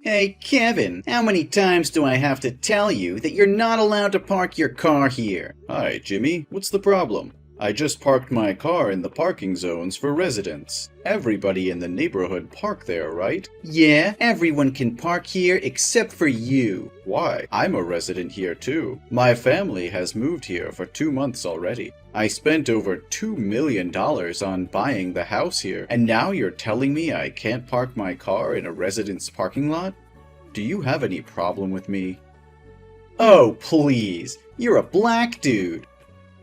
Hey, Kevin, how many times do I have to tell you that you're not allowed to park your car here? Hi, Jimmy. What's the problem? I just parked my car in the parking zones for residents. Everybody in the neighborhood park there, right? Yeah, everyone can park here except for you. Why? I'm a resident here too. My family has moved here for 2 months already. I spent over $2 million on buying the house here, and now you're telling me I can't park my car in a resident's parking lot? Do you have any problem with me? Oh, please. You're a black dude.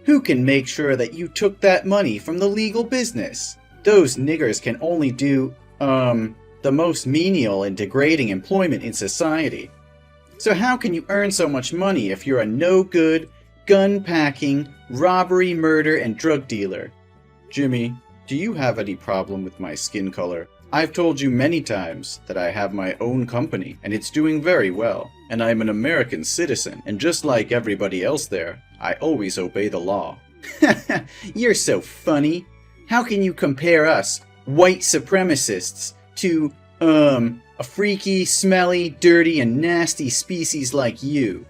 Who can make sure that you took that money from the legal business? Those niggers can only do, the most menial and degrading employment in society. So how can you earn so much money if you're a no-good, gun-packing, robbery, murder, and drug dealer? Jimmy, do you have any problem with my skin color? I've told you many times that I have my own company, and it's doing very well. And I'm an American citizen, and just like everybody else there, I always obey the law. You're so funny. How can you compare us, white supremacists, to, a freaky, smelly, dirty, and nasty species like you?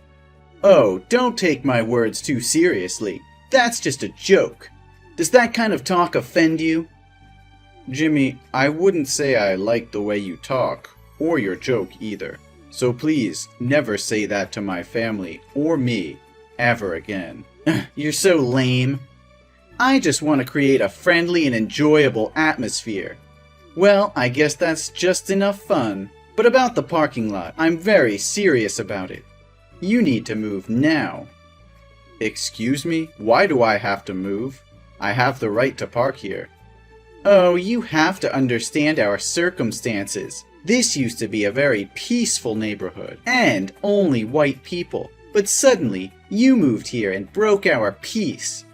Oh, don't take my words too seriously. That's just a joke. Does that kind of talk offend you? Jimmy, I wouldn't say I like the way you talk, or your joke either. So please, never say that to my family or me, ever again. You're so lame. I just want to create a friendly and enjoyable atmosphere. Well, I guess that's just enough fun. But about the parking lot, I'm very serious about it. You need to move now. Excuse me? Why do I have to move? I have the right to park here. Oh, you have to understand our circumstances. This used to be a very peaceful neighborhood, and only white people. But suddenly, you moved here and broke our peace.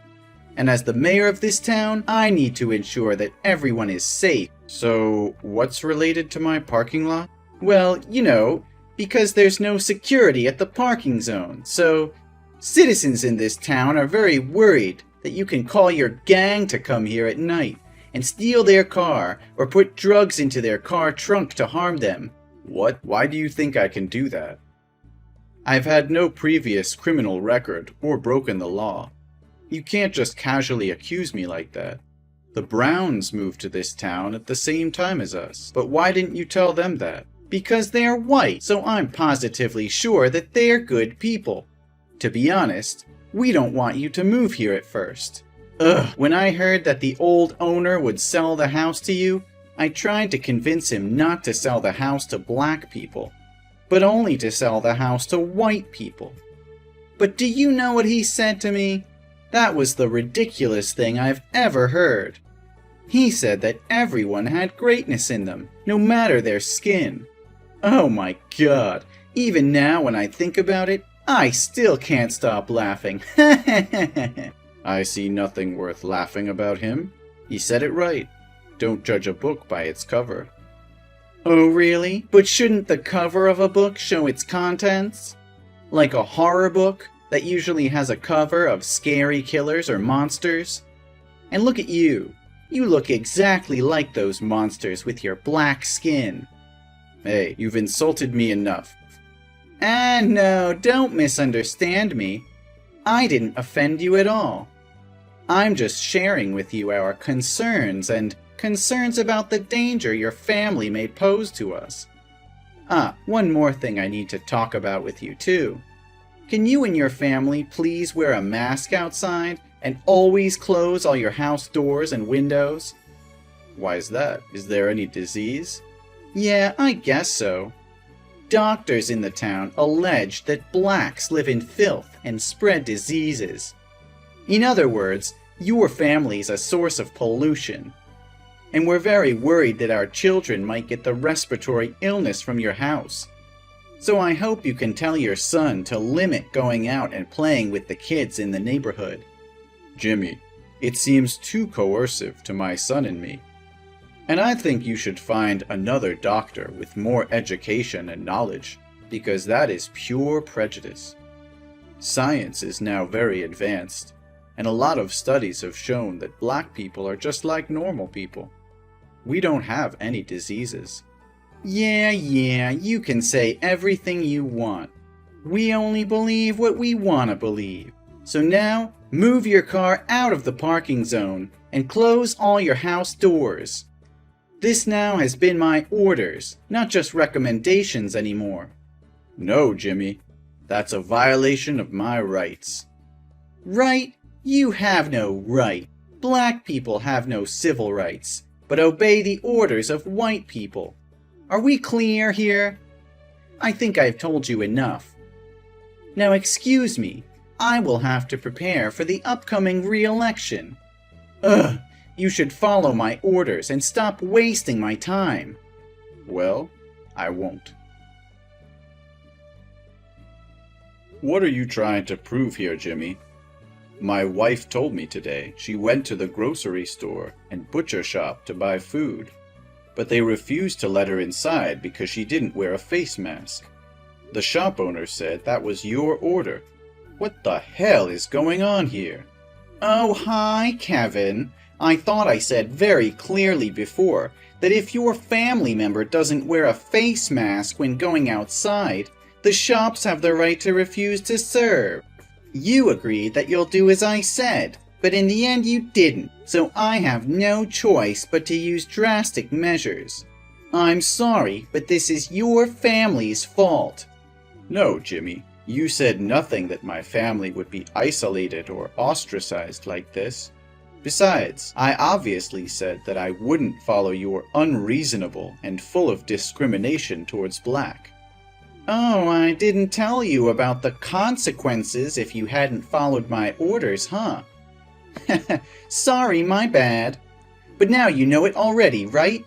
And as the mayor of this town, I need to ensure that everyone is safe. So, what's related to my parking lot? Well, you know, because there's no security at the parking zone, so citizens in this town are very worried that you can call your gang to come here at night and steal their car or put drugs into their car trunk to harm them. What? Why do you think I can do that? I've had no previous criminal record or broken the law. You can't just casually accuse me like that. The Browns moved to this town at the same time as us, but why didn't you tell them that? Because they're white, so I'm positively sure that they're good people. To be honest, we don't want you to move here at first. When I heard that the old owner would sell the house to you, I tried to convince him not to sell the house to black people, but only to sell the house to white people. But do you know what he said to me? That was the ridiculous thing I've ever heard. He said that everyone had greatness in them, no matter their skin. Oh my God, even now when I think about it, I still can't stop laughing. I see nothing worth laughing about him. He said it right. Don't judge a book by its cover. Oh really? But shouldn't the cover of a book show its contents? Like a horror book that usually has a cover of scary killers or monsters? And look at you. You look exactly like those monsters with your black skin. Hey, you've insulted me enough. And no, don't misunderstand me. I didn't offend you at all. I'm just sharing with you our concerns and concerns about the danger your family may pose to us. One more thing I need to talk about with you too. Can you and your family please wear a mask outside and always close all your house doors and windows? Why is that? Is there any disease? Yeah, I guess so. Doctors in the town allege that blacks live in filth and spread diseases. In other words, your family's a source of pollution. And we're very worried that our children might get the respiratory illness from your house. So I hope you can tell your son to limit going out and playing with the kids in the neighborhood. Jimmy, it seems too coercive to my son and me. And I think you should find another doctor with more education and knowledge, because that is pure prejudice. Science is now very advanced, and a lot of studies have shown that black people are just like normal people. We don't have any diseases. Yeah, you can say everything you want. We only believe what we want to believe. So now, move your car out of the parking zone and close all your house doors. This now has been my orders, not just recommendations anymore. No, Jimmy. That's a violation of my rights. Right? You have no right. Black people have no civil rights, but obey the orders of white people. Are we clear here? I think I've told you enough. Now excuse me, I will have to prepare for the upcoming re-election. Ugh, you should follow my orders and stop wasting my time. Well, I won't. What are you trying to prove here, Jimmy? My wife told me today she went to the grocery store and butcher shop to buy food, but they refused to let her inside because she didn't wear a face mask. The shop owner said that was your order. What the hell is going on here? Oh, hi, Kevin. I thought I said very clearly before that if your family member doesn't wear a face mask when going outside, the shops have the right to refuse to serve. You agreed that you'll do as I said, but in the end you didn't, so I have no choice but to use drastic measures. I'm sorry, but this is your family's fault. No, Jimmy, you said nothing that my family would be isolated or ostracized like this. Besides, I obviously said that I wouldn't follow your unreasonable and full of discrimination towards black. Oh, I didn't tell you about the consequences if you hadn't followed my orders, huh? Sorry, my bad. But now you know it already, right?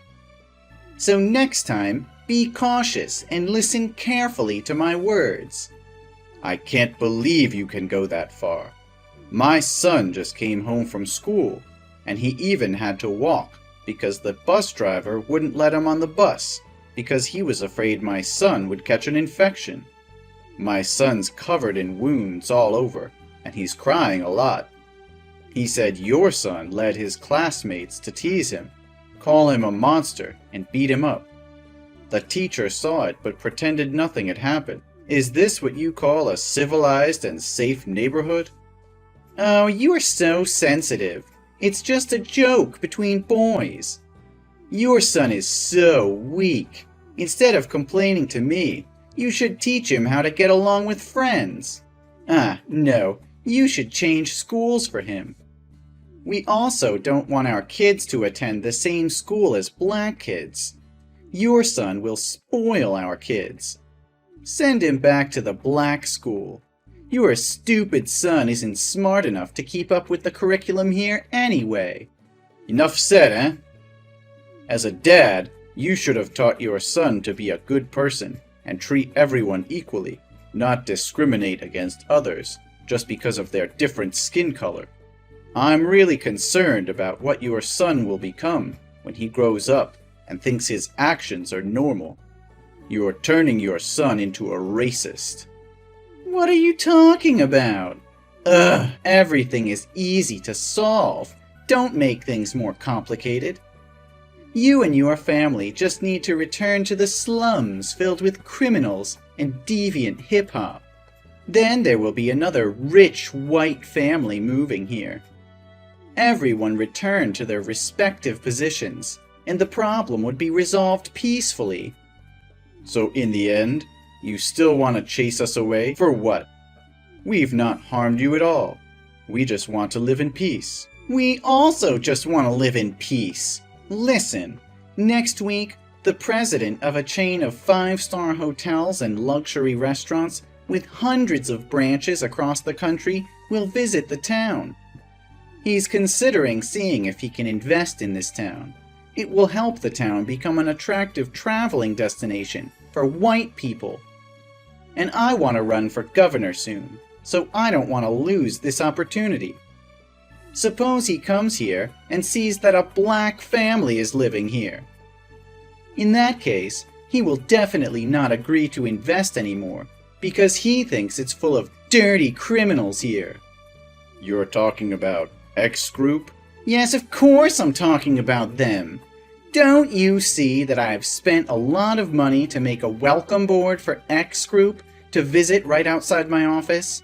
So next time, be cautious and listen carefully to my words. I can't believe you can go that far. My son just came home from school, and he even had to walk because the bus driver wouldn't let him on the bus because he was afraid my son would catch an infection. My son's covered in wounds all over, and he's crying a lot. He said your son led his classmates to tease him, call him a monster, and beat him up. The teacher saw it but pretended nothing had happened. Is this what you call a civilized and safe neighborhood? Oh, you are so sensitive. It's just a joke between boys. Your son is so weak. Instead of complaining to me, you should teach him how to get along with friends. No, you should change schools for him. We also don't want our kids to attend the same school as black kids. Your son will spoil our kids. Send him back to the black school. Your stupid son isn't smart enough to keep up with the curriculum here anyway. Enough said, eh? As a dad, you should have taught your son to be a good person and treat everyone equally, not discriminate against others just because of their different skin color. I'm really concerned about what your son will become when he grows up and thinks his actions are normal. You're turning your son into a racist. What are you talking about? Everything is easy to solve. Don't make things more complicated. You and your family just need to return to the slums filled with criminals and deviant hip-hop. Then there will be another rich white family moving here. Everyone return to their respective positions, and the problem would be resolved peacefully. So in the end, you still want to chase us away? For what? We've not harmed you at all. We just want to live in peace. We also just want to live in peace. Listen, next week, the president of a chain of 5-star hotels and luxury restaurants with hundreds of branches across the country will visit the town. He's considering seeing if he can invest in this town. It will help the town become an attractive traveling destination for white people. And I want to run for governor soon, so I don't want to lose this opportunity. Suppose he comes here and sees that a black family is living here. In that case, he will definitely not agree to invest anymore, because he thinks it's full of dirty criminals here. You're talking about X Group? Yes, of course I'm talking about them. Don't you see that I've spent a lot of money to make a welcome board for X Group to visit right outside my office?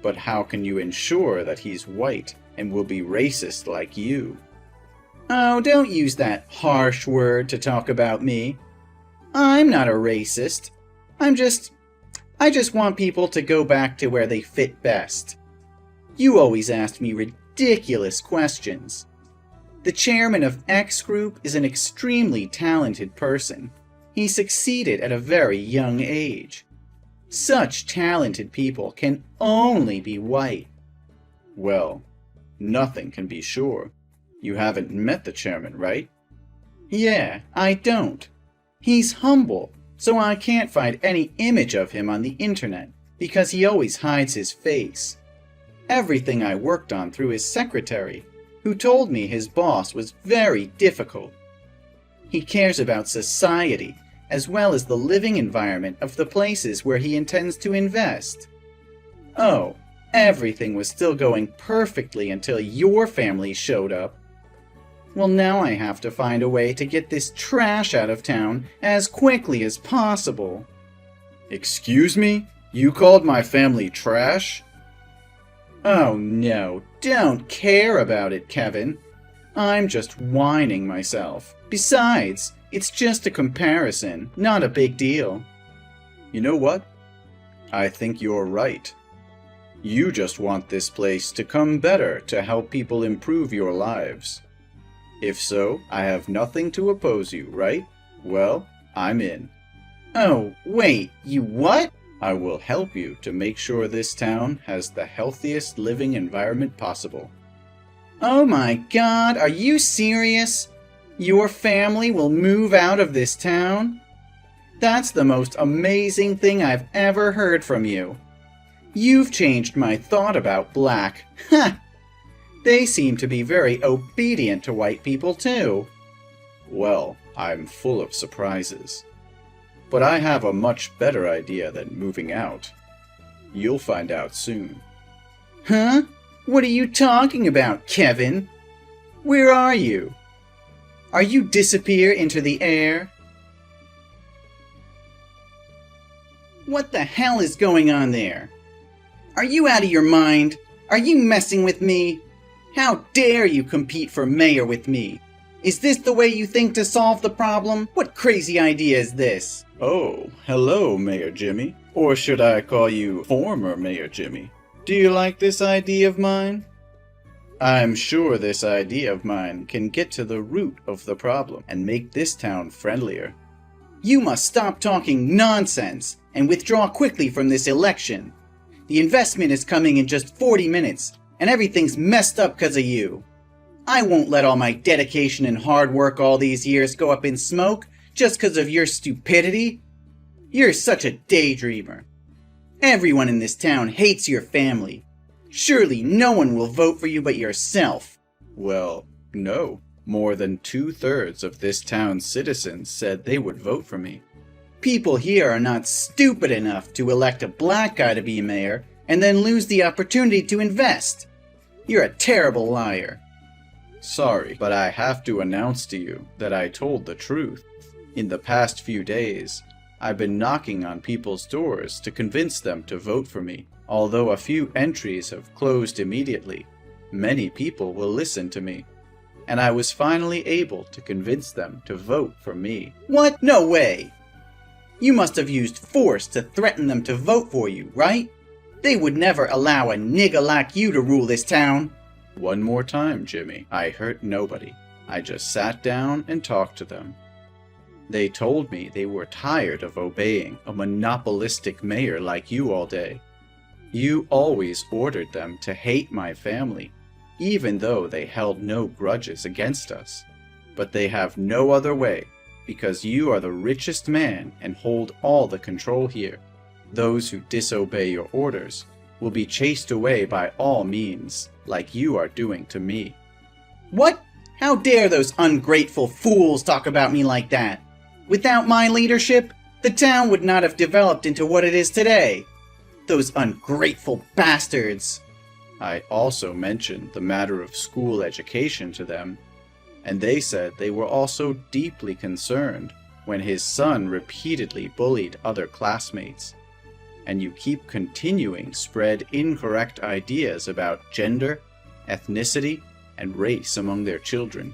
But how can you ensure that he's white and will be racist like you? Oh, don't use that harsh word to talk about me. I'm not a racist. I just want people to go back to where they fit best. You always ask me ridiculous questions. The chairman of X Group is an extremely talented person. He succeeded at a very young age. Such talented people can only be white. Well, nothing can be sure. You haven't met the chairman, right? Yeah, I don't. He's humble, so I can't find any image of him on the internet because he always hides his face. Everything I worked on through his secretary, who told me his boss was very difficult. He cares about society as well as the living environment of the places where he intends to invest. Oh, everything was still going perfectly until your family showed up. Well, now I have to find a way to get this trash out of town as quickly as possible. Excuse me? You called my family trash? Oh no, don't care about it, Kevin. I'm just whining myself. Besides, it's just a comparison, not a big deal. You know what? I think you're right. You just want this place to come better to help people improve your lives. If so, I have nothing to oppose you, right? Well, I'm in. Oh, wait, you what? I will help you to make sure this town has the healthiest living environment possible. Oh my God, are you serious? Your family will move out of this town? That's the most amazing thing I've ever heard from you. You've changed my thought about black. Ha! They seem to be very obedient to white people too. Well, I'm full of surprises. But I have a much better idea than moving out. You'll find out soon. Huh? What are you talking about, Kevin? Where are you? Are you disappear into the air? What the hell is going on there? Are you out of your mind? Are you messing with me? How dare you compete for mayor with me? Is this the way you think to solve the problem? What crazy idea is this? Oh, hello, Mayor Jimmy. Or should I call you former Mayor Jimmy? Do you like this idea of mine? I'm sure this idea of mine can get to the root of the problem and make this town friendlier. You must stop talking nonsense and withdraw quickly from this election. The investment is coming in just 40 minutes, and everything's messed up because of you. I won't let all my dedication and hard work all these years go up in smoke just because of your stupidity. You're such a daydreamer. Everyone in this town hates your family. Surely no one will vote for you but yourself. Well, no. More than 2/3 of this town's citizens said they would vote for me. People here are not stupid enough to elect a black guy to be mayor and then lose the opportunity to invest. You're a terrible liar. Sorry, but I have to announce to you that I told the truth. In the past few days, I've been knocking on people's doors to convince them to vote for me. Although a few entries have closed immediately, many people will listen to me. And I was finally able to convince them to vote for me. What? No way! You must have used force to threaten them to vote for you, right? They would never allow a nigger like you to rule this town. One more time, Jimmy. I hurt nobody. I just sat down and talked to them. They told me they were tired of obeying a monopolistic mayor like you all day. You always ordered them to hate my family, even though they held no grudges against us. But they have no other way, because you are the richest man and hold all the control here. Those who disobey your orders will be chased away by all means, like you are doing to me. What? How dare those ungrateful fools talk about me like that? Without my leadership, the town would not have developed into what it is today. Those ungrateful bastards. I also mentioned the matter of school education to them. And they said they were also deeply concerned when his son repeatedly bullied other classmates. And you keep continuing spread incorrect ideas about gender, ethnicity, and race among their children.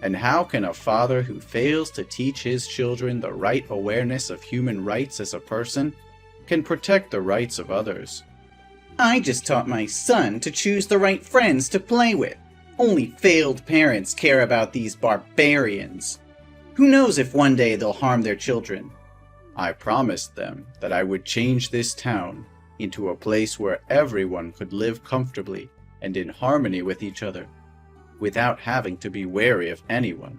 And how can a father who fails to teach his children the right awareness of human rights as a person can protect the rights of others? I just taught my son to choose the right friends to play with. Only failed parents care about these barbarians. Who knows if one day they'll harm their children? I promised them that I would change this town into a place where everyone could live comfortably and in harmony with each other, without having to be wary of anyone.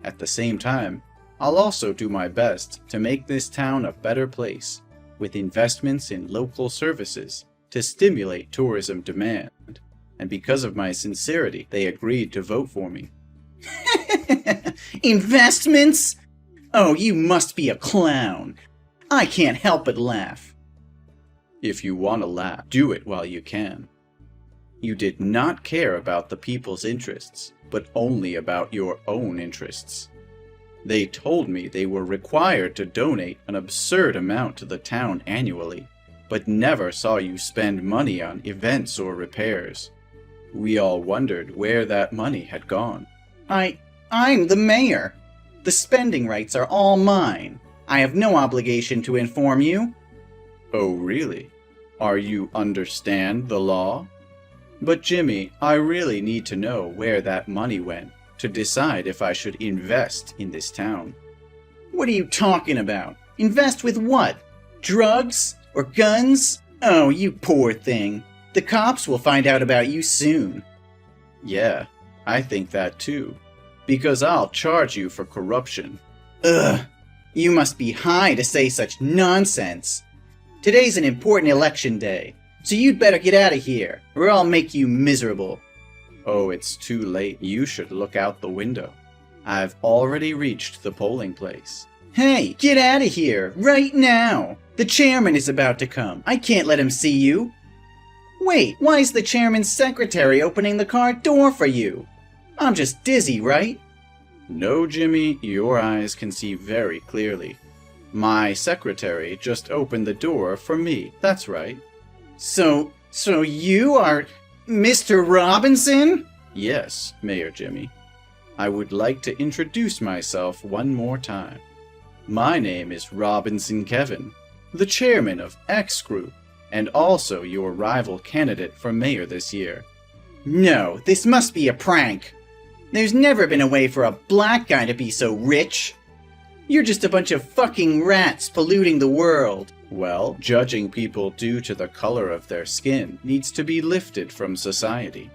At the same time, I'll also do my best to make this town a better place, with investments in local services to stimulate tourism demand. And because of my sincerity, they agreed to vote for me. Investments? Oh, you must be a clown. I can't help but laugh. If you want to laugh, do it while you can. You did not care about the people's interests, but only about your own interests. They told me they were required to donate an absurd amount to the town annually, but never saw you spend money on events or repairs. We all wondered where that money had gone. I'm the mayor. The spending rights are all mine. I have no obligation to inform you. Oh, really? Are you understand the law? But Jimmy, I really need to know where that money went to decide if I should invest in this town. What are you talking about? Invest with what? Drugs? Or guns? Oh, you poor thing. The cops will find out about you soon. Yeah, I think that too. Because I'll charge you for corruption. Ugh, you must be high to say such nonsense. Today's an important election day, so you'd better get out of here, or I'll make you miserable. Oh, it's too late. You should look out the window. I've already reached the polling place. Hey, get out of here, right now! The chairman is about to come. I can't let him see you. Wait, why is the chairman's secretary opening the car door for you? I'm just dizzy, right? No, Jimmy, your eyes can see very clearly. My secretary just opened the door for me, that's right. So you are Mr. Robinson? Yes, Mayor Jimmy. I would like to introduce myself one more time. My name is Robinson Kevin, the chairman of X Group, and also your rival candidate for mayor this year. No, this must be a prank. There's never been a way for a black guy to be so rich. You're just a bunch of fucking rats polluting the world. Well, judging people due to the color of their skin needs to be lifted from society.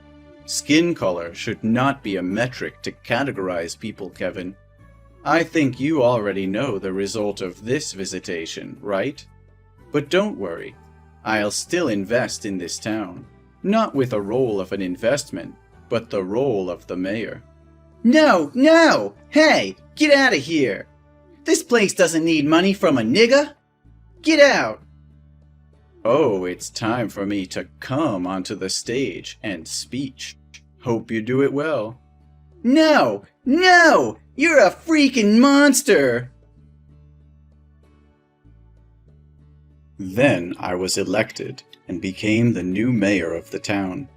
Skin color should not be a metric to categorize people, Kevin. I think you already know the result of this visitation, right? But don't worry, I'll still invest in this town. Not with a role of an investment, but the role of the mayor. No! Hey, get out of here! This place doesn't need money from a nigga! Get out! Oh, it's time for me to come onto the stage and speech. Hope you do it well. No! You're a freaking monster! Then I was elected and became the new mayor of the town.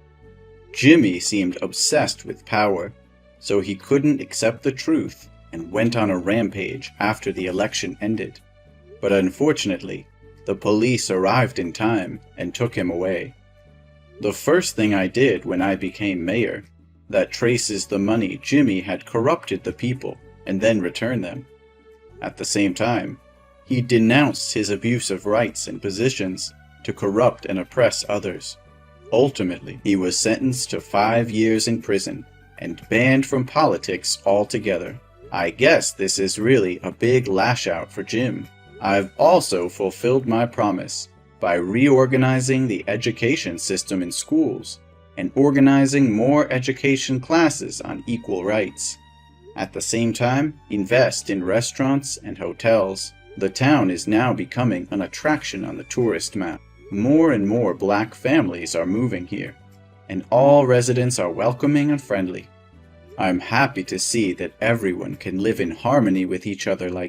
Jimmy seemed obsessed with power, so he couldn't accept the truth and went on a rampage after the election ended. But unfortunately, the police arrived in time and took him away. The first thing I did when I became mayor, that traces the money Jimmy had corrupted the people and then returned them. At the same time, he denounced his abuse of rights and positions to corrupt and oppress others. Ultimately, he was sentenced to 5 years in prison and banned from politics altogether. I guess this is really a big lash out for Jim. I've also fulfilled my promise by reorganizing the education system in schools and organizing more education classes on equal rights. At the same time, invest in restaurants and hotels. The town is now becoming an attraction on the tourist map. More and more black families are moving here, and all residents are welcoming and friendly. I'm happy to see that everyone can live in harmony with each other like